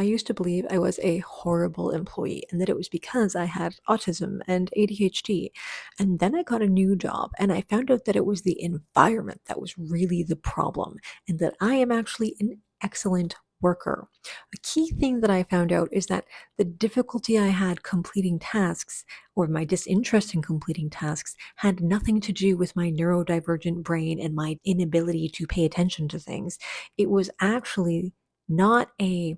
I used to believe I was a horrible employee and that it was because I had autism and ADHD. And then I got a new job and I found out that it was the environment that was really the problem and that I am actually an excellent worker. A key thing that I found out is that the difficulty I had completing tasks or my disinterest in completing tasks had nothing to do with my neurodivergent brain and my inability to pay attention to things. It was actually not a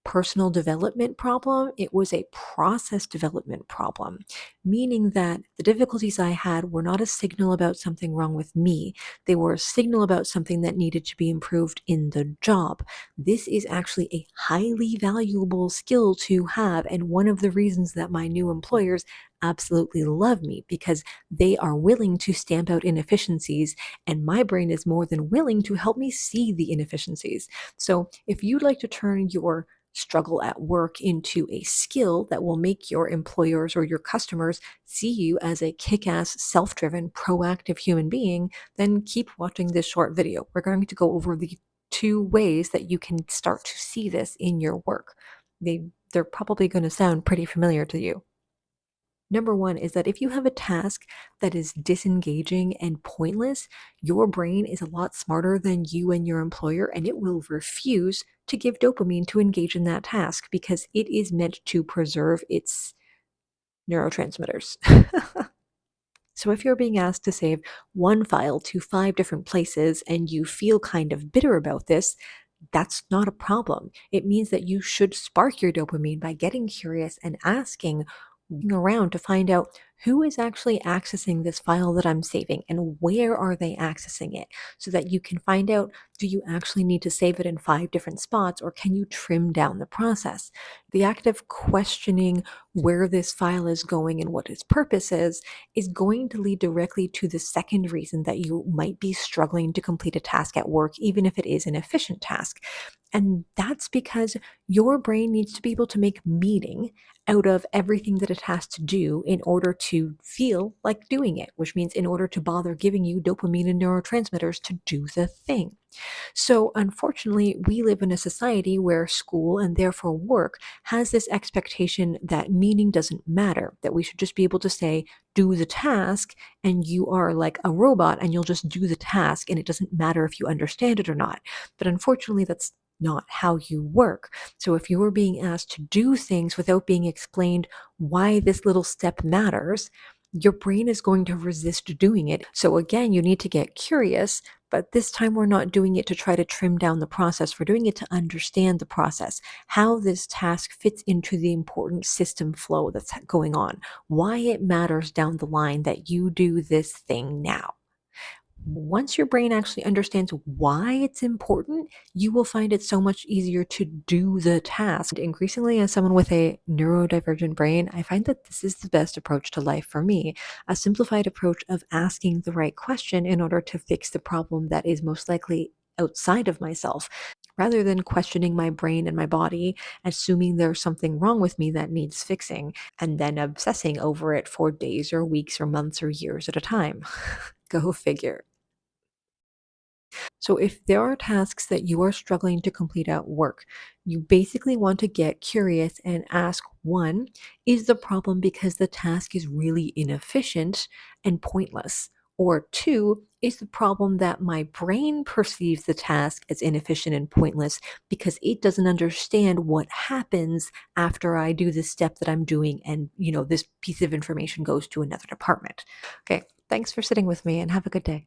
personal development problem, it was a process development problem, meaning that the difficulties I had were not a signal about something wrong with me. They were a signal about something that needed to be improved in the job. This is actually a highly valuable skill to have, and one of the reasons that my new employers absolutely love me because they are willing to stamp out inefficiencies, and my brain is more than willing to help me see the inefficiencies. So, if you'd like to turn your struggle at work into a skill that will make your employers or your customers see you as a kick ass, self driven, proactive human being, then keep watching this short video. We're going to go over the two ways that you can start to see this in your work. They're probably going to sound pretty familiar to you. Number one is that if you have a task that is disengaging and pointless, your brain is a lot smarter than you and your employer, and it will refuse to give dopamine to engage in that task because it is meant to preserve its neurotransmitters. So if you're being asked to save one file to 5 different places and you feel kind of bitter about this, that's not a problem. It means that you should spark your dopamine by getting curious and asking around to find out who is actually accessing this file that I'm saving and where are they accessing it so that you can find out, do you actually need to save it in 5 different spots or can you trim down the process? The act of questioning where this file is going and what its purpose is going to lead directly to the second reason that you might be struggling to complete a task at work, even if it is an efficient task. And that's because your brain needs to be able to make meaning out of everything that it has to do in order to feel like doing it, which means in order to bother giving you dopamine and neurotransmitters to do the thing. So, unfortunately, we live in a society where school and therefore work has this expectation that meaning doesn't matter, that we should just be able to say, do the task, and you are like a robot and you'll just do the task, and it doesn't matter if you understand it or not. But unfortunately, that's not how you work. So, if you are being asked to do things without being explained why this little step matters, your brain is going to resist doing it. So, again, you need to get curious, but this time we're not doing it to try to trim down the process. We're doing it to understand the process, how this task fits into the important system flow that's going on, why it matters down the line that you do this thing now. Once your brain actually understands why it's important, you will find it so much easier to do the task. Increasingly, as someone with a neurodivergent brain, I find that this is the best approach to life for me, a simplified approach of asking the right question in order to fix the problem that is most likely outside of myself, rather than questioning my brain and my body, assuming there's something wrong with me that needs fixing, and then obsessing over it for days or weeks or months or years at a time. Go figure. So, if there are tasks that you are struggling to complete at work, you basically want to get curious and ask one, is the problem because the task is really inefficient and pointless? Or two, is the problem that my brain perceives the task as inefficient and pointless because it doesn't understand what happens after I do this step that I'm doing and, this piece of information goes to another department? Okay, thanks for sitting with me and have a good day.